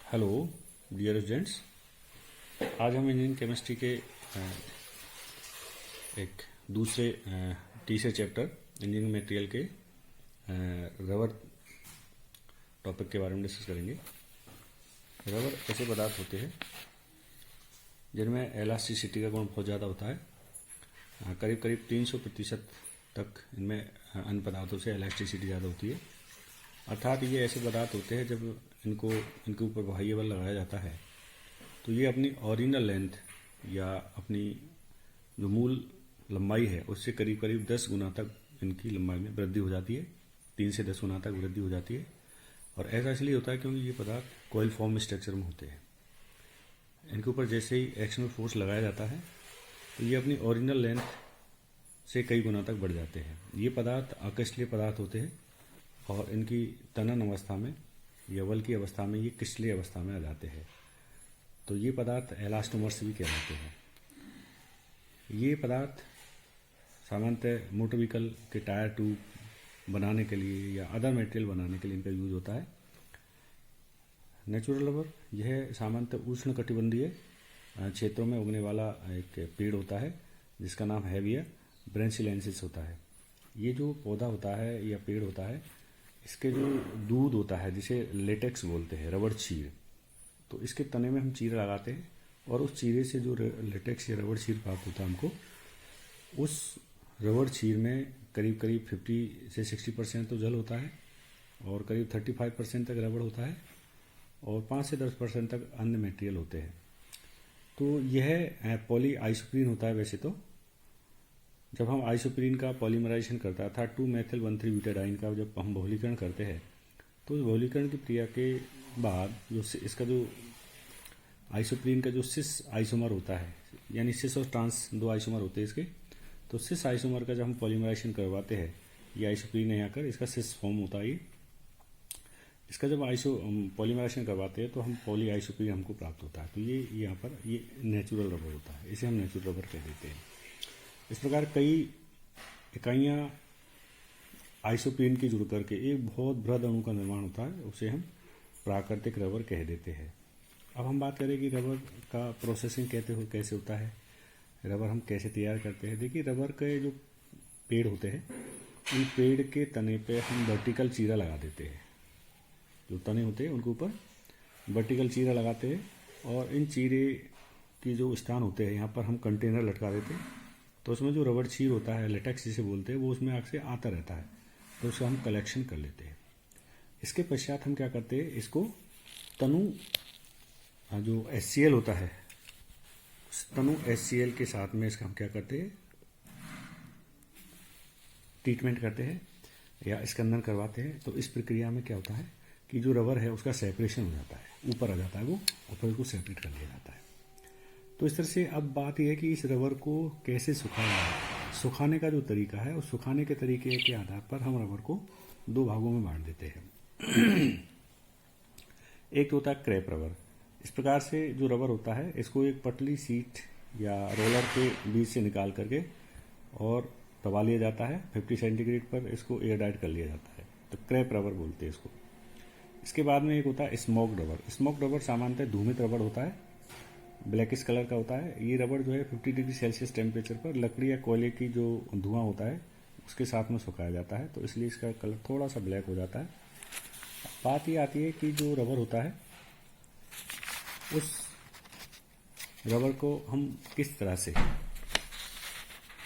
Hello dear students. आज हम engineering chemistry के एक दूसरे तीसरे चैप्टर इंजीनियरिंग मटेरियल के रबर टॉपिक के बारे में डिस्कस करेंगे। रबर ऐसे पदार्थ होते हैं जिनमें एलास्टिसिटी का गुण बहुत ज़्यादा होता है। करीब करीब 300% तक इनमें अन्य पदार्थों से एलास्टिसिटी ज़्यादा होती है। अर्थात ये ऐसे पदार्थ होते हैं जब इनके ऊपर बाह्य बल लगाया जाता है तो ये अपनी ओरिजिनल लेंथ या अपनी जो मूल लंबाई है उससे करीब करीब 10 गुना तक इनकी लंबाई में वृद्धि हो जाती है। 3 से 10 गुना तक वृद्धि हो जाती है। और ऐसा इसलिए होता है क्योंकि ये पदार्थ कॉइल फॉर्म स्ट्रक्चर में होते हैं। इनके ऊपर जैसे ही एक्शनल फोर्स लगाया जाता है तो ये अपनी ओरिजिनल लेंथ से कई गुना तक बढ़ जाते हैं। ये पदार्थ अक्रिस्टलीय पदार्थ होते हैं और इनकी तनन अवस्था में या बल की अवस्था में ये क्रिस्टलीय अवस्था में आ जाते हैं। तो ये पदार्थ एलास्टोमर्स भी कहलाते हैं। ये पदार्थ सामान्यतः मोटर व्हीकल के टायर ट्यूब बनाने के लिए या अदर मटेरियल बनाने के लिए इनका यूज होता है। नेचुरल रबर यह सामान्यतः उष्ण कटिबंधीय क्षेत्रों में उगने वाला एक पेड़ होता है जिसका नाम हैविया ब्रांचिलेंसिस होता है। ये जो पौधा होता है या पेड़ होता है इसके जो दूध होता है जिसे लेटेक्स बोलते हैं, रबड़ चीर, तो इसके तने में हम चीरा लगाते हैं और उस चीरे से जो लेटेक्स या रबड़ चीर प्राप्त होता है हमको, उस रबड़ चीर में करीब करीब 50 से 60% तो जल होता है और करीब 35% तक रबड़ होता है और 5 से 10% तक अन्य मटेरियल होते हैं। तो यह पॉली आइसोप्रीन होता है। वैसे तो जब हम आइसोप्रीन का पॉलीमराइजेशन करता था 2-मेथिल-1,3 ब्यूटाडाइन का जब हम बहुलीकरण करते हैं तो उस बहुलीकरण की क्रिया के बाद जो इसका जो आइसोप्रीन का जो सिस आइसोमर होता है, यानी सिस और ट्रांस दो आइसोमर होते हैं इसके, तो सिस आइसोमर का जब हम पॉलीमराइजेशन करवाते हैं ये आइसोप्रीन है आकर इसका सिस फॉर्म होता है। इसका जब पॉलीमराइजेशन करवाते हैं तो हम पॉली आइसोप्रीन हमको प्राप्त होता है। तो ये यहाँ पर ये नेचुरल रबर होता है, इसे हम नेचुरल रबर कह देते हैं। इस प्रकार कई इकाइयाँ आइसोप्रीन की जुड़ करके एक बहुत बृहद अणु का निर्माण होता है, उसे हम प्राकृतिक रबर कह देते हैं। अब हम बात करें कि रबर का प्रोसेसिंग कैसे होता है, रबर हम कैसे तैयार करते हैं। देखिए, रबर के जो पेड़ होते हैं उन पेड़ के तने पे हम वर्टिकल चीरा लगा देते हैं। जो तने होते हैं उनके ऊपर वर्टिकल चीरा लगाते हैं और इन चीरे की जो स्थान होते हैं यहाँ पर हम कंटेनर लटका देते हैं। तो उसमें जो रबड़ चीर होता है, लेटेक्स जिसे बोलते हैं, वो उसमें आग से आता रहता है, तो उसका हम कलेक्शन कर लेते हैं। इसके पश्चात हम क्या करते हैं, इसको तनु जो HCl होता है उस तनु HCl के साथ में इसका हम क्या करते हैं, ट्रीटमेंट करते हैं या स्कंदन करवाते हैं। तो इस प्रक्रिया में क्या होता है कि जो रबर है उसका सेपरेशन हो जाता है, ऊपर आ जाता है वो, और फिर उसको सेपरेट कर लिया जाता है। तो इस तरह से अब बात यह है कि इस रबर को कैसे सुखाया जाए। सुखाने का जो तरीका है उस सुखाने के तरीके के आधार पर हम रबर को दो भागों में बांट देते हैं। एक तो होता है क्रैप रबर। इस प्रकार से जो रबर होता है इसको एक पतली सीट या रोलर के बीच से निकाल करके और दबा लिया जाता है। 50 सेंटीग्रेड पर इसको एयर टाइट कर लिया जाता है, तो क्रैप रबर बोलते हैं इसको। इसके बाद में एक होता है स्मोक्ड रबर। स्मोक्ड रबर सामान्यतः धूमित रबर होता है, ब्लैकिश कलर का होता है। ये रबर जो है 50 डिग्री सेल्सियस टेम्परेचर पर लकड़ी या कोयले की जो धुआं होता है उसके साथ में सुखाया जाता है, तो इसलिए इसका कलर थोड़ा सा ब्लैक हो जाता है। बात ये आती है कि जो रबर होता है उस रबर को हम किस तरह से,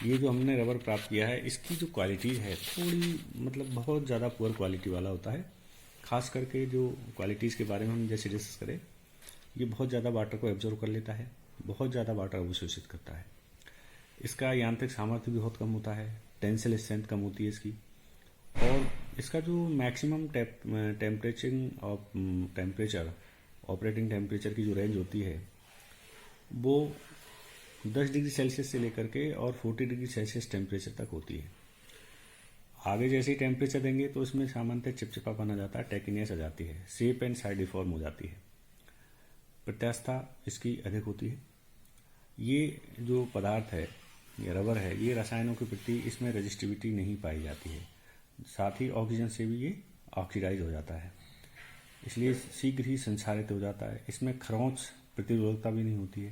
ये जो हमने रबर प्राप्त किया है इसकी जो क्वालिटीज़ है थोड़ी मतलब बहुत ज़्यादा पुअर क्वालिटी वाला होता है। खास करके जो क्वालिटीज़ के बारे में हम जैसे डिस्कस करें, ये बहुत ज़्यादा वाटर को एब्जॉर्व कर लेता है, बहुत ज़्यादा वाटर अवशोषित करता है। इसका यांत्रिक सामर्थ्य भी बहुत कम होता है, टेंसिल स्ट्रेंथ कम होती है इसकी, और इसका जो मैक्सिमम टेम्परेचर ऑपरेटिंग टेम्परेचर की जो रेंज होती है वो 10 डिग्री सेल्सियस से लेकर के और 40 डिग्री सेल्सियस टेम्परेचर तक होती है। आगे जैसे ही टेम्परेचर देंगे तो इसमें सामान्यतः चिपचिपापन आ जाता है, टेकिनेस आ जाती है, शेप एंड साइड डिफॉर्म हो जाती है, प्रत्यास्थता इसकी अधिक होती है। ये जो पदार्थ है, ये रबर है, ये रसायनों के प्रति इसमें रेजिस्टिविटी नहीं पाई जाती है, साथ ही ऑक्सीजन से भी ये ऑक्सीडाइज हो जाता है। इसलिए शीघ्र ही संक्षारित हो जाता है। इसमें खरोंच प्रतिरोधकता भी नहीं होती है।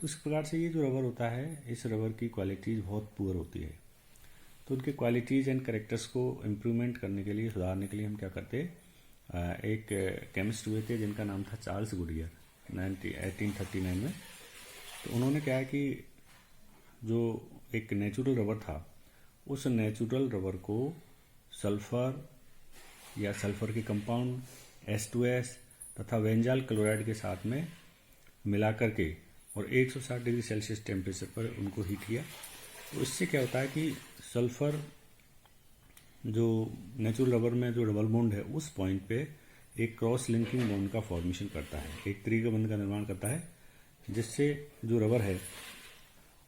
तो इस प्रकार से ये जो रबर होता है, इस रबर की क्वालिटीज़ बहुत पुअर होती है। तो उनके क्वालिटीज़ एंड करेक्टर्स को इम्प्रूवमेंट करने के लिए, सुधारने के लिए हम क्या करते, एक केमिस्ट हुए थे जिनका नाम था चार्ल्स गुडियर 1839 में। तो उन्होंने क्या है कि जो एक नेचुरल रबर था, उस नेचुरल रबर को सल्फर या सल्फर के कंपाउंड H2S तथा बेंजाल क्लोराइड के साथ में मिला करके और 160 डिग्री सेल्सियस टेम्परेचर पर उनको हीट किया। तो इससे क्या होता है कि सल्फर जो नेचुरल रबर में जो डबल बॉन्ड है, उस पॉइंट पे एक क्रॉस लिंकिंग बॉन्ड का फॉर्मेशन करता है, एक त्रिज्यीय बंध का निर्माण करता है, जिससे जो रबर है,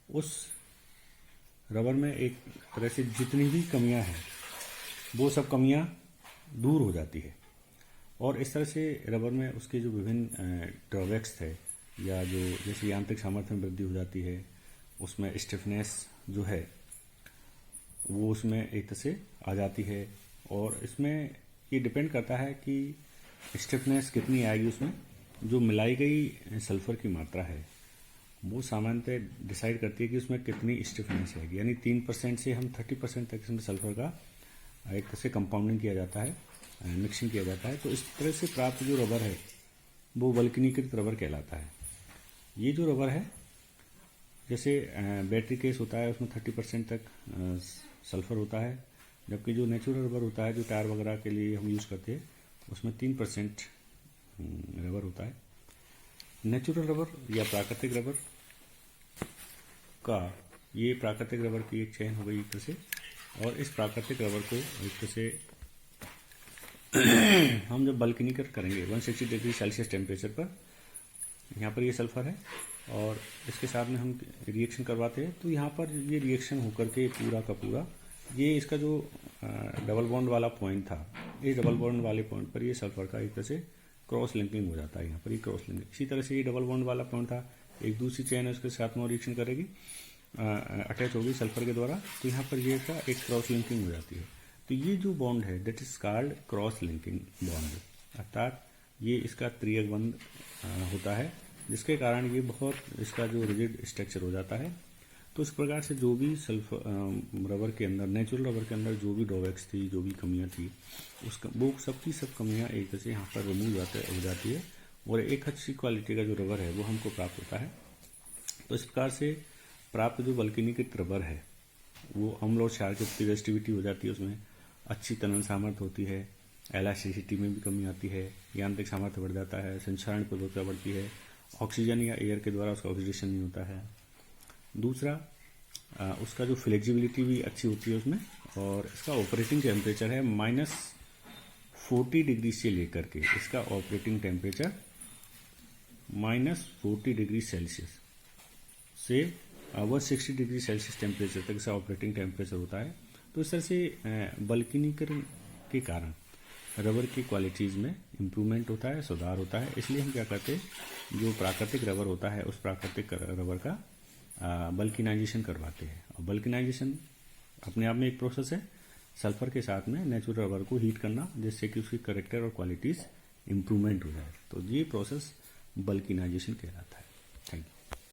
उस रबर में एक तरह से जितनी भी कमियां हैं, वो सब कमियां दूर हो जाती है। और इस तरह से रबर में उसके जो विभिन्न ड्रॉबैक्स थे, या जो जैसे यांत्रिक सामर्थ्य में वृद्धि हो जाती है, उसमें स्टिफनेस जो है वो उसमें एक तरह से आ जाती है। और इसमें ये डिपेंड करता है कि स्टिफनेस कितनी आएगी, उसमें जो मिलाई गई सल्फर की मात्रा है वो सामान्यतः डिसाइड करती है कि उसमें कितनी स्टिफनेस आएगी। यानी 3% से हम 30% तक इसमें सल्फर का एक तरह से कंपाउंडिंग किया जाता है, मिक्सिंग किया जाता है। तो इस तरह से प्राप्त जो रबर है वो वल्कनीकृत रबर कहलाता है। ये जो रबर है, जैसे बैटरी केस होता है, उसमें 30% तक सल्फर होता है, जबकि जो नेचुरल रबर होता है, जो टायर वगैरह के लिए हम यूज़ करते हैं, उसमें 3% रबर होता है। नेचुरल रबर या प्राकृतिक रबर का, ये प्राकृतिक रबर की एक चेन हो गई एक तरह से। और इस प्राकृतिक रबर को एक तरह से हम जब वल्कनीकरण करेंगे 160 डिग्री सेल्सियस टेम्परेचर पर, यहाँ पर ये सल्फर है और इसके साथ में हम रिएक्शन करवाते हैं, तो यहाँ पर ये रिएक्शन होकर के पूरा का पूरा, ये इसका जो डबल बॉन्ड वाला पॉइंट था, इस डबल बॉन्ड वाले पॉइंट पर ये सल्फर का एक तरह से क्रॉस लिंकिंग हो जाता है। यहाँ पर ये क्रॉस लिंकिंग, इसी तरह से ये डबल बॉन्ड वाला पॉइंट था, एक दूसरी चेन है उसके साथ में रिएक्शन करेगी, अटैच होगी सल्फर के द्वारा, तो यहाँ पर ये का एक क्रॉस लिंकिंग हो जाती है। तो ये जो बॉन्ड है, that is called cross linking bond, अर्थात ये इसका त्रियक बंध होता है, जिसके कारण ये बहुत इसका जो रिजिड स्ट्रक्चर हो जाता है। तो इस प्रकार से जो भी सल्फर रबर के अंदर, नेचुरल रबर के अंदर जो भी ड्रॉबैक्स थी, जो भी कमियां थी, उसका वो सबकी सब कमियां एक तरह से यहाँ पर रिमूव हो जाती है और एक अच्छी क्वालिटी का जो रबर है वो हमको प्राप्त होता है। तो इस प्रकार से प्राप्त जो वल्कनीकृत रबर है वो अम्ल और क्षार की प्रति रेजिस्टिविटी हो जाती है, उसमें अच्छी तनन सामर्थ्य होती है, इलास्टिसिटी में भी कमी आती है, यांत्रिक सामर्थ्य बढ़ जाता है, संक्षारण प्रवृत्ति बढ़ती है, ऑक्सीजन या एयर के द्वारा उसका ऑक्सीडेशन नहीं होता है। दूसरा, उसका जो फ्लेक्सिबिलिटी भी अच्छी होती है उसमें, और इसका ऑपरेटिंग टेम्परेचर है -40 डिग्री से लेकर के, इसका ऑपरेटिंग टेम्परेचर -40 डिग्री सेल्सियस से 160 डिग्री सेल्सियस टेम्परेचर तक इसका ऑपरेटिंग टेम्परेचर होता है। तो इस तरह से वल्कनीकरण के कारण रबर की क्वालिटीज़ में इम्प्रूवमेंट होता है, सुधार होता है। इसलिए हम क्या करते हैं, जो प्राकृतिक रबर होता है उस प्राकृतिक रबर का वल्कनाइजेशन करवाते हैं। और वल्कनाइजेशन अपने आप में एक प्रोसेस है, सल्फर के साथ में नेचुरल रबर को हीट करना, जिससे कि उसकी करेक्टर और क्वालिटीज़ इम्प्रूवमेंट हो जाए। तो ये प्रोसेस वल्कनाइजेशन कहलाता है। Thank you.